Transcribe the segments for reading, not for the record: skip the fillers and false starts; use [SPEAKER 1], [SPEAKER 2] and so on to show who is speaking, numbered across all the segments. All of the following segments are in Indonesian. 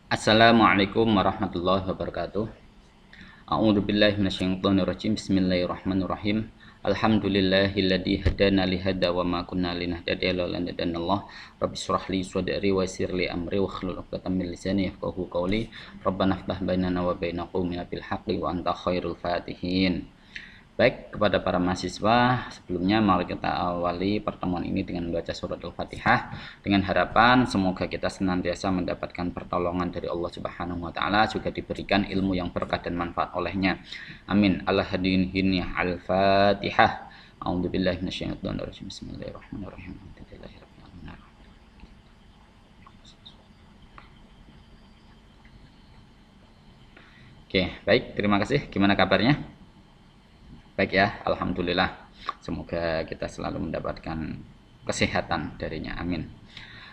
[SPEAKER 1] Assalamualaikum warahmatullahi wabarakatuh. A'udzu billahi minasyaitonir rajim. Bismillahirrahmanirrahim. Alhamdulillahilladzi hadana li hada wa ma kunna linahtadiya laula an hadanallah. Rabbi shrah li sadri wa yassir li amri wa hlul 'uqdatam min lisani yafqahu qawli. Rabbana iftah bainana wa baina qaumina bil haqqi wa anta khairul fatihin. Baik, kepada para mahasiswa, sebelumnya mari kita awali pertemuan ini dengan membaca surat Al-Fatihah dengan harapan semoga kita senantiasa mendapatkan pertolongan dari Allah Subhanahu wa taala, juga diberikan ilmu yang berkah dan manfaat olehnya. Amin. Al-Hadin Al-Fatihah. A'udzubillahi minasyaitonir rajim. Bismillahirrahmanirrahim. Oke, baik, terima kasih. Gimana kabarnya? Baik ya, alhamdulillah. Semoga kita selalu mendapatkan kesehatan darinya. Amin.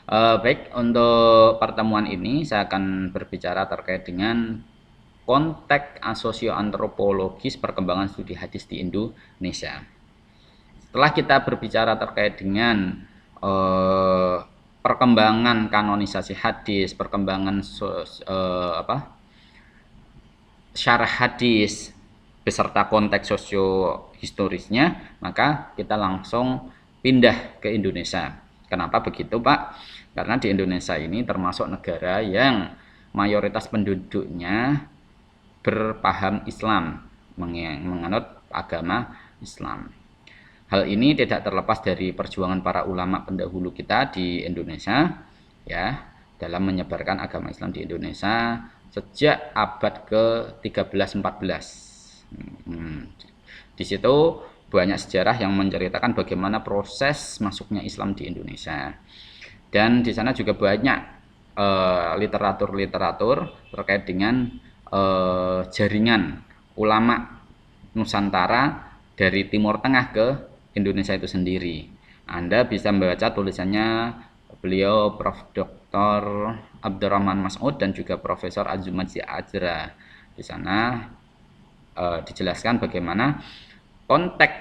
[SPEAKER 1] Baik, untuk pertemuan ini saya akan berbicara terkait dengan konteks sosioantropologis perkembangan studi hadis di Indonesia. Setelah kita berbicara terkait dengan perkembangan kanonisasi hadis, perkembangan syarah hadis beserta konteks sosiohistorisnya, maka kita langsung pindah ke Indonesia. Kenapa begitu, Pak? Karena di Indonesia ini termasuk negara yang mayoritas penduduknya berpaham Islam, menganut agama Islam. Hal ini tidak terlepas dari perjuangan para ulama pendahulu kita di Indonesia, ya, dalam menyebarkan agama Islam di Indonesia sejak abad ke-13-14. Di situ banyak sejarah yang menceritakan bagaimana proses masuknya Islam di Indonesia, dan di sana juga banyak literatur terkait dengan jaringan ulama Nusantara dari Timur Tengah ke Indonesia itu sendiri. Anda bisa membaca tulisannya beliau Prof. Dr. Abdurrahman Mas'ud dan juga Profesor Azumat Azra. Di sana dijelaskan bagaimana konteks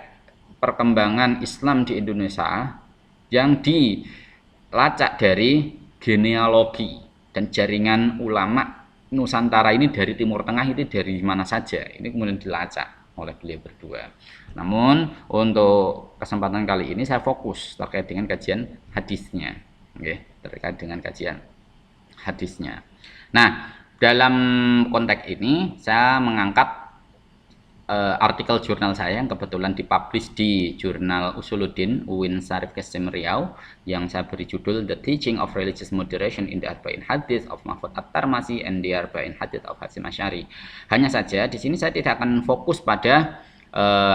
[SPEAKER 1] perkembangan Islam di Indonesia yang dilacak dari genealogi dan jaringan ulama Nusantara ini dari Timur Tengah itu dari mana saja. Ini kemudian dilacak oleh beliau berdua. Namun untuk kesempatan kali ini saya fokus terkait dengan kajian hadisnya. Oke, terkait dengan kajian hadisnya. Nah, dalam konteks ini saya mengangkat artikel jurnal saya yang kebetulan dipublish di jurnal Usuluddin UIN Syarif Qasim Riau yang saya beri judul The Teaching of Religious Moderation in the Arba'in Hadits of Mahfud At-Tarmasi and the Arba'in Hadits of Hasyim Asy'ari. Hanya saja di sini saya tidak akan fokus pada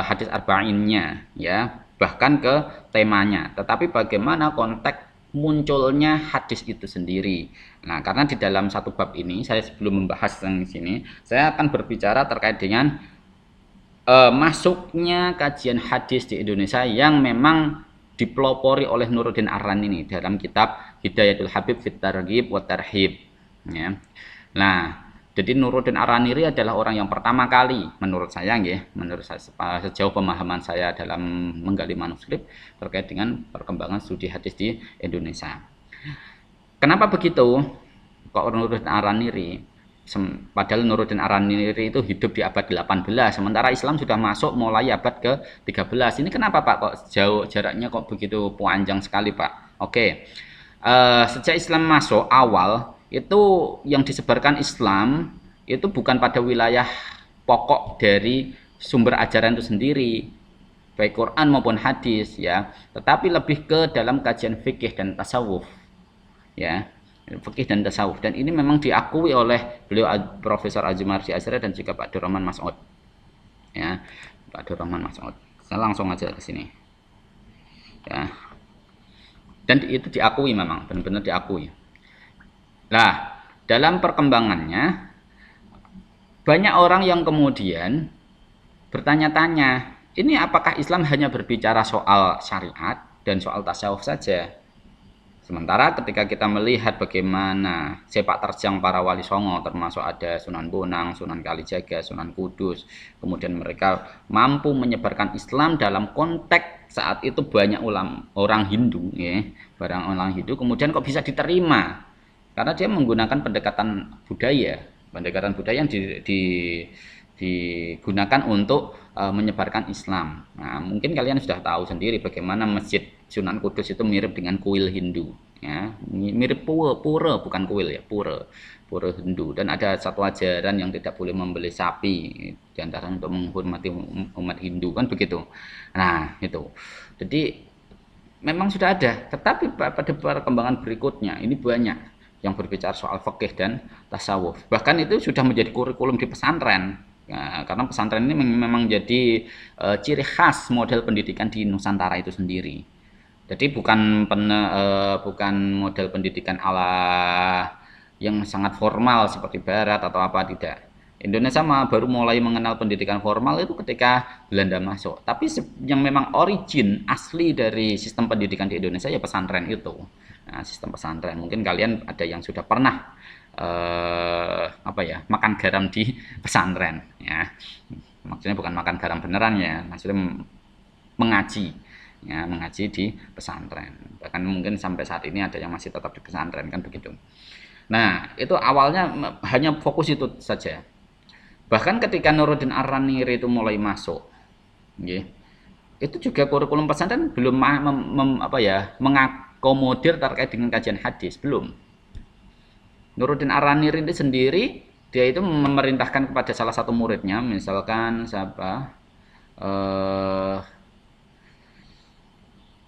[SPEAKER 1] hadis arba'innya, ya, bahkan ke temanya, tetapi bagaimana konteks munculnya hadis itu sendiri. Nah, karena di dalam satu bab ini saya sebelum membahas yang sini, saya akan berbicara terkait dengan masuknya kajian hadis di Indonesia yang memang dipelopori oleh Nuruddin Ar-Rani ini dalam kitab Hidayatul Habib fit Targhib wa Tarhib, ya. Nah, jadi Nuruddin Ar-Rani adalah orang yang pertama kali menurut saya, sejauh pemahaman saya dalam menggali manuskrip terkait dengan perkembangan studi hadis di Indonesia. Kenapa begitu? Kok Nuruddin Ar-Rani? Padahal Nuruddin Ar-Rani itu hidup di abad 18, sementara Islam sudah masuk mulai abad ke-13. Ini kenapa, Pak, kok jauh jaraknya kok begitu panjang sekali, Pak? Oke. Sejak Islam masuk awal itu yang disebarkan Islam itu bukan pada wilayah pokok dari sumber ajaran itu sendiri, baik Quran maupun hadis, ya, tetapi lebih ke dalam kajian fikih dan tasawuf, ya. Fikih dan tasawuf, dan ini memang diakui oleh beliau Profesor Azumat Azra dan juga Pak Abdurrahman Mas'ud, ya, Pak Abdurrahman Mas'ud. Saya langsung aja ke sini, ya, dan itu diakui, memang benar-benar diakui. Nah, dalam perkembangannya banyak orang yang kemudian bertanya-tanya, ini apakah Islam hanya berbicara soal syariat dan soal tasawuf saja? Sementara ketika kita melihat bagaimana sepak terjang para wali songo, termasuk ada Sunan Bonang, Sunan Kalijaga, Sunan Kudus, kemudian mereka mampu menyebarkan Islam dalam konteks saat itu banyak orang Hindu, ya, barang orang Hindu, kemudian kok bisa diterima? karena dia menggunakan pendekatan budaya yang digunakan untuk menyebarkan Islam. Nah, mungkin kalian sudah tahu sendiri bagaimana Masjid Sunan Kudus itu mirip dengan kuil Hindu, ya, mirip pura bukan kuil ya, pura Hindu. Dan ada satu ajaran yang tidak boleh membeli sapi, diantara untuk menghormati umat Hindu, kan begitu. Nah itu, jadi memang sudah ada, tetapi pada perkembangan berikutnya ini banyak yang berbicara soal fikih dan tasawuf. Bahkan itu sudah menjadi kurikulum di pesantren. Ya, karena pesantren ini memang jadi ciri khas model pendidikan di Nusantara itu sendiri. Jadi bukan model pendidikan ala yang sangat formal seperti Barat atau apa, tidak. Indonesia baru mulai mengenal pendidikan formal itu ketika Belanda masuk. Tapi yang memang origin asli dari sistem pendidikan di Indonesia ya pesantren itu. Nah, sistem pesantren. Mungkin kalian ada yang sudah pernah makan garam di pesantren, ya. Maksudnya bukan makan garam beneran ya, maksudnya mengaji, ya, mengaji di pesantren. Bahkan mungkin sampai saat ini ada yang masih tetap di pesantren, kan begitu. Nah, itu awalnya hanya fokus itu saja. Bahkan ketika Nuruddin Ar-Raniri itu mulai masuk, ya, itu juga kurikulum pesantren belum mengakomodir terkait dengan kajian hadis, belum. Nuruddin Ar-Raniri ini sendiri, dia itu memerintahkan kepada salah satu muridnya, misalkan siapa,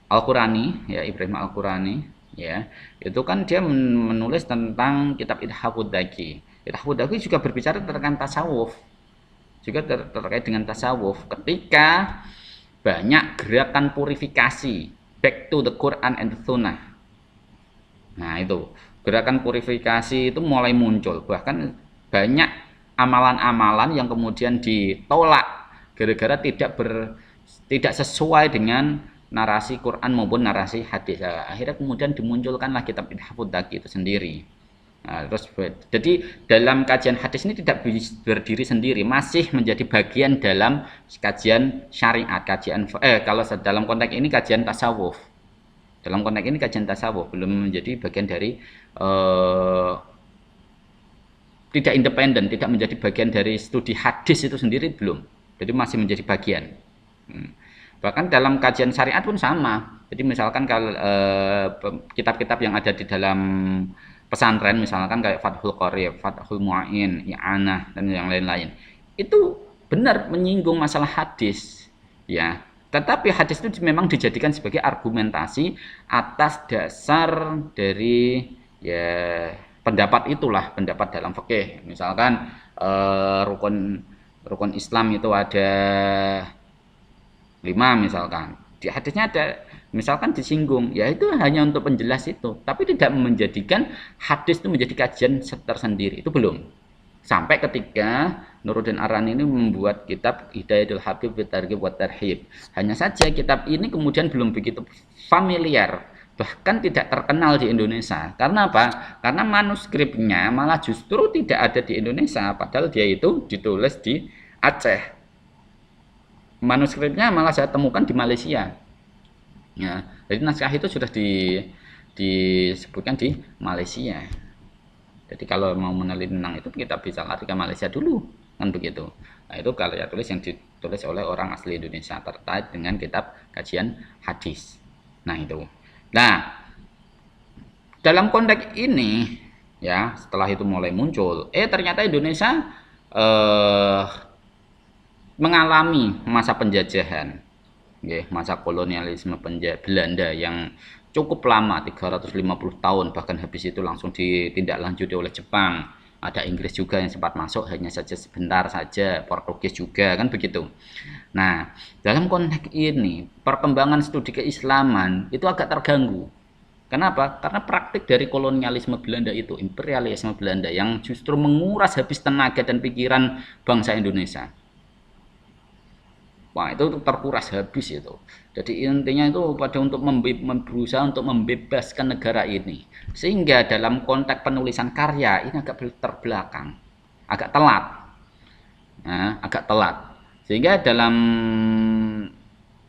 [SPEAKER 1] Al-Qurani, ya, Ibrahim Al-Qurani, ya, itu kan dia menulis tentang kitab Ithafud Daki. Ithafud Daki juga berbicara tentang tasawuf, juga terkait dengan tasawuf. Ketika banyak gerakan purifikasi, back to the Quran and the Sunnah. Nah itu, gerakan purifikasi itu mulai muncul. Bahkan banyak amalan-amalan yang kemudian ditolak gara-gara tidak sesuai dengan narasi Quran maupun narasi hadis. Akhirnya kemudian dimunculkanlah kitab Ithafud Daki itu sendiri. Nah, terus jadi dalam kajian hadis ini tidak berdiri sendiri, masih menjadi bagian dalam kajian syariat, kalau dalam konteks ini kajian tasawuf. Dalam konteks ini kajian tasawuf, belum menjadi bagian dari tidak independen, tidak menjadi bagian dari studi hadis itu sendiri, belum. Jadi masih menjadi bagian. Bahkan dalam kajian syariat pun sama. Jadi misalkan kalau kitab-kitab yang ada di dalam pesantren, misalkan kayak Fathul Qorib, Fathul Mu'in, I'anah, dan yang lain-lain, itu benar menyinggung masalah hadis, ya. Tetapi hadis itu memang dijadikan sebagai argumentasi atas dasar dari, ya, pendapat itulah, pendapat dalam fikih. Misalkan rukun Islam itu ada 5 misalkan, di hadisnya ada misalkan disinggung, ya itu hanya untuk penjelas itu, tapi tidak menjadikan hadis itu menjadi kajian tersendiri, itu belum. Sampai ketika Nuruddin Ar-Raniri ini membuat kitab Hidayatul Habib fi Targhib wa Tarhib. Hanya saja kitab ini kemudian belum begitu familiar, bahkan tidak terkenal di Indonesia. Karena apa? Karena manuskripnya malah justru tidak ada di Indonesia, padahal dia itu ditulis di Aceh. Manuskripnya malah saya temukan di Malaysia. Ya, jadi naskah itu sudah disebutkan di Malaysia. Jadi kalau mau meneliti tentang itu kita bisa lari ke Malaysia dulu, kan begitu. Nah itu karya tulis yang ditulis oleh orang asli Indonesia terkait dengan kitab kajian hadis. Nah itu. Nah dalam konteks ini, ya, setelah itu mulai muncul, ternyata Indonesia mengalami masa penjajahan. Masa kolonialisme Belanda yang cukup lama, 350 tahun, bahkan habis itu langsung ditindaklanjuti oleh Jepang. Ada Inggris juga yang sempat masuk, hanya saja sebentar saja, Portugis juga, kan begitu. Nah, dalam konteks ini, perkembangan studi keislaman itu agak terganggu. Kenapa? Karena praktik dari kolonialisme Belanda itu, imperialisme Belanda yang justru menguras habis tenaga dan pikiran bangsa Indonesia. Wah, itu terkuras habis itu. Jadi intinya itu untuk berusaha untuk membebaskan negara ini. Sehingga dalam konteks penulisan karya ini agak terbelakang, agak telat. Nah, agak telat. Sehingga dalam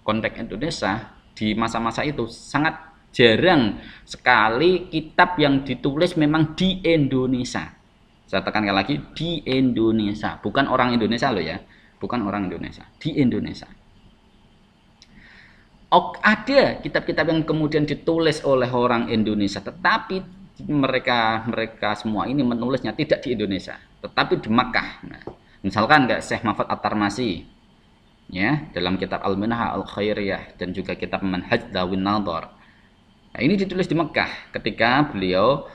[SPEAKER 1] konteks Indonesia di masa-masa itu sangat Jarang sekali kitab yang ditulis memang di Indonesia. Saya tekankan lagi, di Indonesia, bukan orang Indonesia loh ya, bukan orang Indonesia, di Indonesia. Ada kitab-kitab yang kemudian ditulis oleh orang Indonesia, tetapi mereka semua ini menulisnya tidak di Indonesia, tetapi di Makkah. Nah, misalkan nggak Syekh Mahfud At-Tarmasi, ya, dalam kitab Al-Minhah Al-Khairiyah dan juga kitab Manhaj Dawin Nadhar. Nah, ini ditulis di Mekah ketika beliau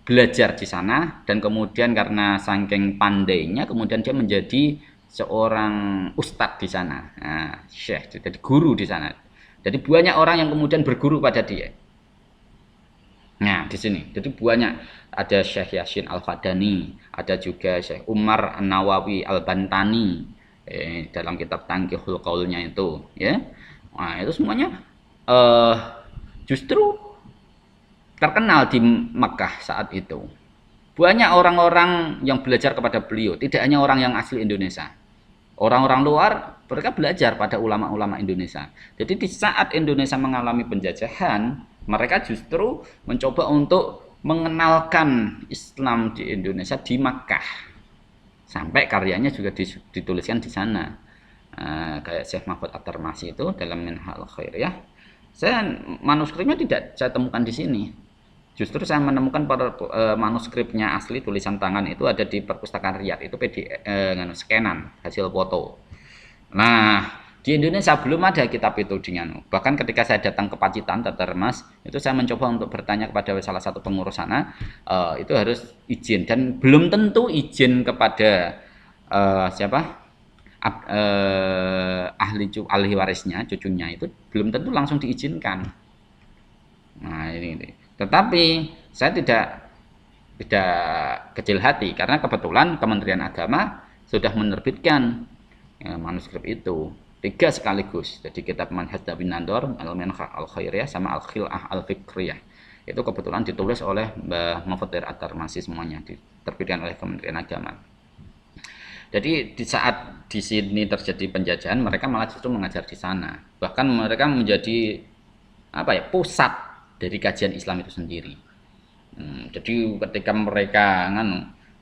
[SPEAKER 1] belajar di sana, dan kemudian karena saking pandainya kemudian dia menjadi seorang ustadz di sana. Nah, syekh, jadi guru di sana. Jadi banyak orang yang kemudian berguru pada dia. Nah, di sini jadi banyak, ada Syekh Yasin Al-Fadani, ada juga Syekh Umar An-Nawawi Al-Bantani dalam kitab Tangkihul Qaulnya itu, ya. Nah, itu semuanya justru terkenal di Makkah saat itu. Banyak orang-orang yang belajar kepada beliau, tidak hanya orang yang asli Indonesia. Orang-orang luar mereka belajar pada ulama-ulama Indonesia. Jadi di saat Indonesia mengalami penjajahan, mereka justru mencoba untuk mengenalkan Islam di Indonesia di Makkah. Sampai karyanya juga dituliskan di sana. Kayak Syekh Mahfud At-Tarmasi itu dalam Minhaj Al-Khairiyah. Manuskripnya tidak saya temukan di sini. Justru saya menemukan manuskripnya asli tulisan tangan itu ada di perpustakaan Riyadh, itu PDF scanan hasil foto. Nah, di Indonesia belum ada kitab itu di nganu. Bahkan ketika saya datang ke Pacitan Tatarmas, itu saya mencoba untuk bertanya kepada salah satu pengurus sana, itu harus izin, dan belum tentu izin kepada ahli warisnya, cucunya itu belum tentu langsung diizinkan. Nah, ini. Tetapi saya tidak kecil hati karena kebetulan Kementerian Agama sudah menerbitkan manuskrip itu 3 sekaligus. Jadi kitab Manhaj Dawin Nadhar, Al-Minhaj Al-Khairiyah sama Al-Khil'ah Al-Fikriyah. Itu kebetulan ditulis oleh Mbah Mahfud At-Tarmasi, semuanya diterbitkan oleh Kementerian Agama. Jadi di saat di sini terjadi penjajahan, mereka malah justru mengajar di sana. Bahkan mereka menjadi pusat dari kajian Islam itu sendiri. Jadi ketika mereka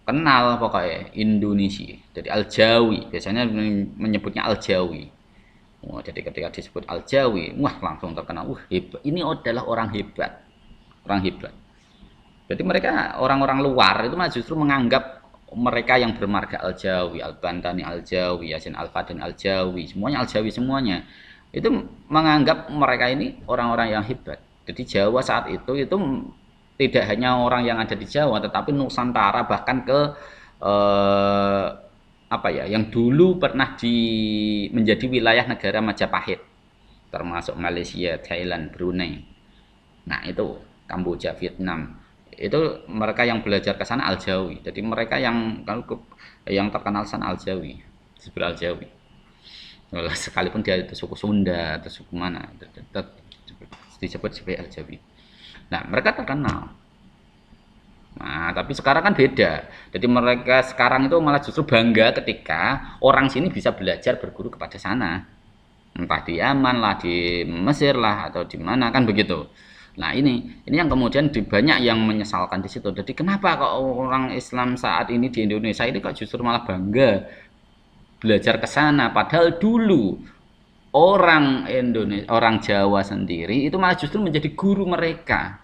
[SPEAKER 1] kenal pokoknya Indonesia, jadi Al-Jawi, biasanya menyebutnya Al-Jawi. Jadi ketika disebut Al-Jawi, wah langsung terkenal, hebat. Ini adalah orang hebat. Jadi mereka orang-orang luar itu malah justru menganggap mereka yang bermarga Al-Jawi, Al-Bantani Al-Jawi, Yasin Al-Fadani Al-Jawi, semuanya Al-Jawi semuanya. Itu menganggap mereka ini orang-orang yang hebat. Jadi Jawa saat itu tidak hanya orang yang ada di Jawa, tetapi Nusantara, bahkan ke yang dulu pernah menjadi wilayah negara Majapahit, termasuk Malaysia, Thailand, Brunei. Nah, itu Kamboja, Vietnam. Itu mereka yang belajar ke sana Al-Jawi. Jadi mereka yang terkenal sana Al-Jawi, disebut Al-Jawi. Sekalipun dia itu suku Sunda atau suku mana, disebut sebagai Al-Jawi. Nah, mereka terkenal. Nah, tapi sekarang kan beda. Jadi mereka sekarang itu malah justru bangga ketika orang sini bisa belajar berguru kepada sana. Entah di Yaman lah, di Mesir lah, atau di mana, kan begitu. Nah, ini yang kemudian banyak yang menyesalkan di situ. Jadi kenapa kok orang Islam saat ini di Indonesia ini kok justru malah bangga belajar ke sana, padahal dulu orang Indonesia, orang Jawa sendiri itu malah justru menjadi guru mereka.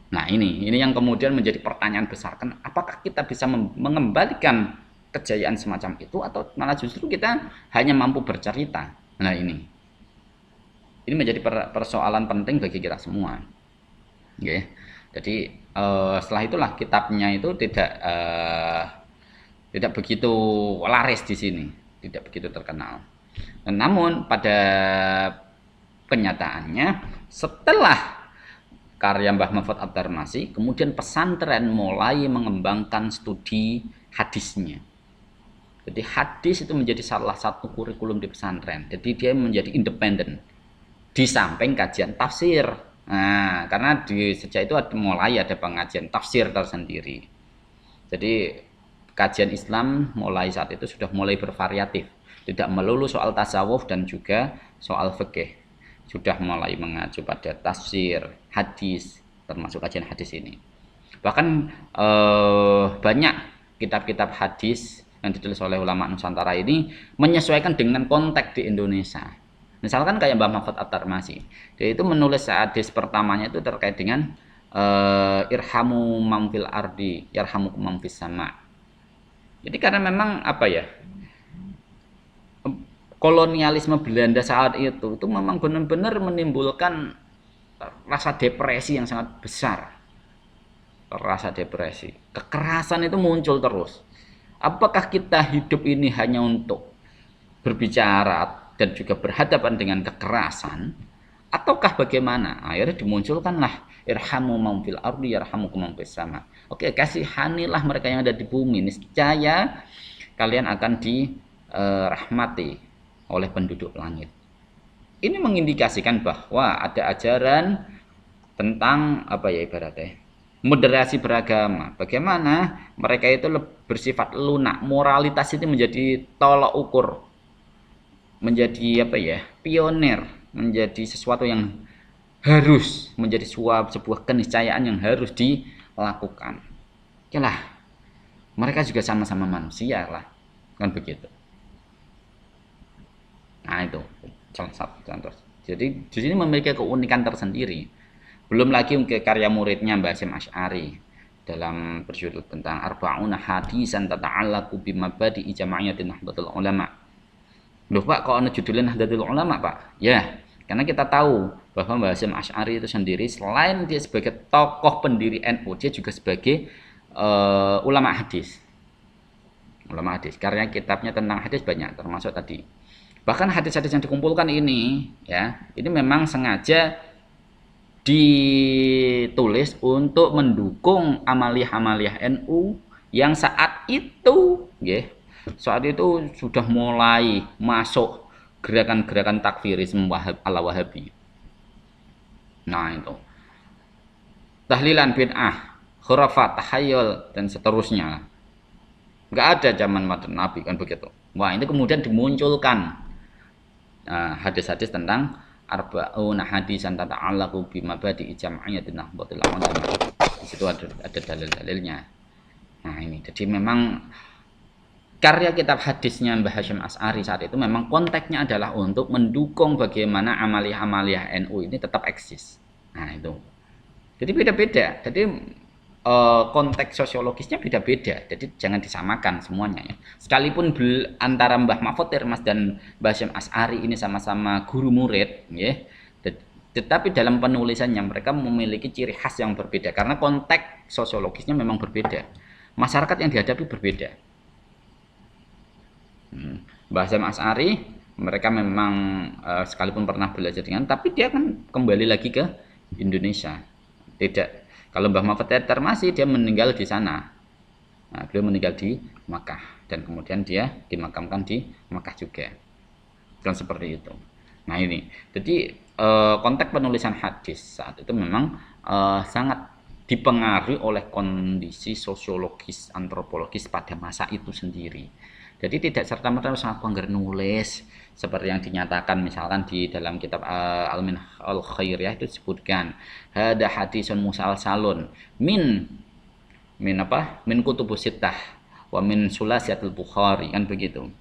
[SPEAKER 1] Nah, ini yang kemudian menjadi pertanyaan besar, kan apakah kita bisa mengembalikan kejayaan semacam itu, atau malah justru kita hanya mampu bercerita. Nah, ini menjadi persoalan penting bagi kita semua. Oke. Jadi setelah itulah kitabnya itu tidak begitu laris di sini, tidak begitu terkenal. Namun pada kenyataannya setelah karya Mbah Mahfud At-Tarmasi, kemudian pesantren mulai mengembangkan studi hadisnya. Jadi hadis itu menjadi salah satu kurikulum di pesantren. Jadi dia menjadi independen di samping kajian tafsir. Nah, karena sejak itu mulai ada pengajian tafsir tersendiri. Jadi kajian Islam mulai saat itu sudah mulai bervariatif. Tidak melulu soal tasawuf dan juga soal fikih. sudah mulai mengacu pada tafsir hadis, termasuk kajian hadis ini. Bahkan banyak kitab-kitab hadis yang ditulis oleh ulama Nusantara ini menyesuaikan dengan konteks di Indonesia. Misalkan kayak Mbah Mahfud At-Tarmasi, dia itu menulis hadis pertamanya itu terkait dengan irhamu mamfil ardi yarhamu mamfis sama. Jadi karena memang apa ya, kolonialisme Belanda saat itu memang benar-benar menimbulkan rasa depresi yang sangat besar. Rasa depresi, kekerasan itu muncul terus. Apakah kita hidup ini hanya untuk berbicara dan juga berhadapan dengan kekerasan, ataukah bagaimana? Akhirnya dimunculkanlah irhamu man fil ardi yarhamukum man fis sama. Oke, kasihanilah mereka yang ada di bumi, niscaya kalian akan dirahmati oleh penduduk langit. Ini mengindikasikan bahwa ada ajaran tentang apa ya, ibaratnya moderasi beragama. Bagaimana mereka itu bersifat lunak, moralitas itu menjadi tolak ukur, menjadi apa ya, pionir, menjadi sesuatu yang harus menjadi sebuah keniscayaan yang harus dilakukan. Yalah, mereka juga sama-sama manusia lah, kan begitu. Nah itu salah satu contoh. Jadi di sini memiliki keunikan tersendiri. Belum lagi ke karya muridnya Mbah Hasyim Asy'ari dalam berjudul tentang Arba'una Hadisan Tata'allaqu bimabadi Jam'iyatin Nahdlatul Ulama. Loh Pak, kok ada judulnya Nahdlatul Ulama Pak? Ya, karena kita tahu bahwa Mbah Hasyim Asy'ari itu sendiri selain dia sebagai tokoh pendiri NU, dia juga sebagai ulama hadis. Ulama hadis. Karya kitabnya tentang hadis banyak, termasuk tadi. Bahkan hadis-hadis yang dikumpulkan ini, ya, ini memang sengaja ditulis untuk mendukung amaliyah-amaliyah NU yang saat itu sudah mulai masuk gerakan-gerakan takfirisme ala Wahabi. Nah itu tahlilan bid'ah, khurafat, tahayyul dan seterusnya. Nggak ada zaman modern Nabi kan begitu. Wah, ini kemudian dimunculkan hadis-hadis tentang arba'una hadisan tata'allaqu bimabadi jam'iyatin Nahdlatul Ulama. Di situ ada dalil-dalilnya. Nah, ini jadi memang karya kitab hadisnya Mbah Hasyim Asy'ari saat itu memang konteksnya adalah untuk mendukung bagaimana amaliyah-amaliyah NU ini tetap eksis. Nah, itu. Jadi beda-beda. Jadi konteks sosiologisnya beda-beda. Jadi jangan disamakan semuanya ya. Sekalipun antara Mbah Mahfud Tirmas dan Mbah Hasyim Asy'ari ini sama-sama guru murid ya. Tetapi dalam penulisannya mereka memiliki ciri khas yang berbeda karena konteks sosiologisnya memang berbeda. Masyarakat yang dihadapi berbeda. Mbah Hasyim Asy'ari mereka memang sekalipun pernah belajar dengan, tapi dia kan kembali lagi ke Indonesia. Tidak. Kalau Mbah Mahfud Tirmas dia meninggal di sana. Nah, beliau meninggal di Makkah dan kemudian dia dimakamkan di Makkah juga. Dan seperti itu. Nah ini, jadi konteks penulisan hadis saat itu memang sangat dipengaruhi oleh kondisi sosiologis, antropologis pada masa itu sendiri. Jadi tidak serta-merta sangat bangga nulis seperti yang dinyatakan misalkan di dalam kitab Al-Minhaj Al-Khairiyah itu disebutkan hada hadisun musalsalun min kutubus sittah wa min sulasiyatul Bukhari, kan begitu.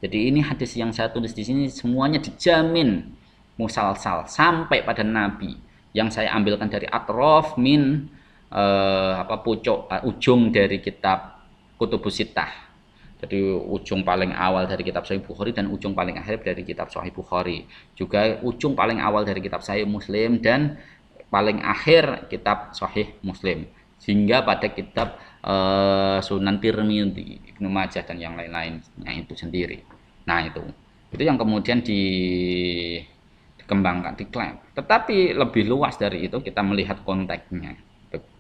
[SPEAKER 1] Jadi ini hadis yang saya tulis di sini semuanya dijamin musalsal sampai pada Nabi, yang saya ambilkan dari atrof min ujung dari kitab kutubus sittah. Jadi ujung paling awal dari kitab Sahih Bukhari dan ujung paling akhir dari kitab Sahih Bukhari. Juga ujung paling awal dari kitab Sahih Muslim dan paling akhir kitab Sahih Muslim. Hingga pada kitab Sunan Tirmidzi, Ibnu Majah dan yang lain-lainnya itu sendiri. Nah itu yang kemudian dikembangkan, diklaim. Tetapi lebih luas dari itu kita melihat konteksnya.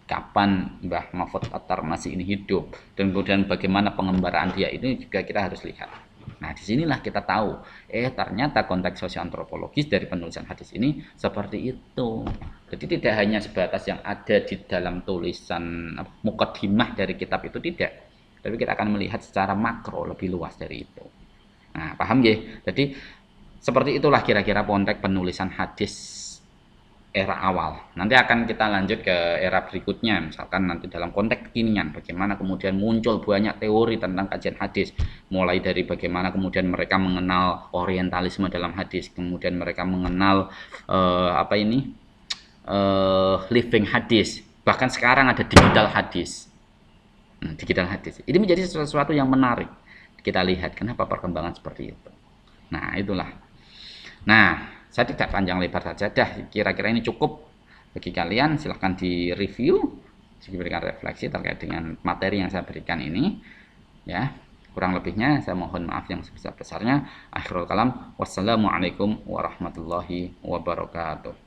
[SPEAKER 1] Kapan Mbah Mahfud At-Tarmasi ini hidup dan kemudian bagaimana pengembaraan dia ini juga kita harus lihat. Nah disinilah kita tahu ternyata konteks sosioantropologis dari penulisan hadis ini seperti itu. Jadi tidak hanya sebatas yang ada di dalam tulisan muqaddimah dari kitab itu, tidak, tapi kita akan melihat secara makro lebih luas dari itu. Nah paham ya? Jadi Seperti itulah kira-kira konteks penulisan hadis era awal. Nanti akan kita lanjut ke era berikutnya, misalkan nanti dalam konteks kekinian, bagaimana kemudian muncul banyak teori tentang kajian hadis, mulai dari bagaimana kemudian mereka mengenal orientalisme dalam hadis, kemudian mereka mengenal living hadis, bahkan sekarang ada digital hadis. Digital hadis ini menjadi sesuatu yang menarik kita lihat, kenapa perkembangan seperti itu. Nah, itulah. Nah, saya tidak panjang lebar saja dah, kira-kira ini cukup bagi kalian. Silahkan di review, diberikan refleksi terkait dengan materi yang saya berikan ini ya. Kurang lebihnya saya mohon maaf yang sebesar-besarnya. Akhirul kalam, wassalamualaikum warahmatullahi wabarakatuh.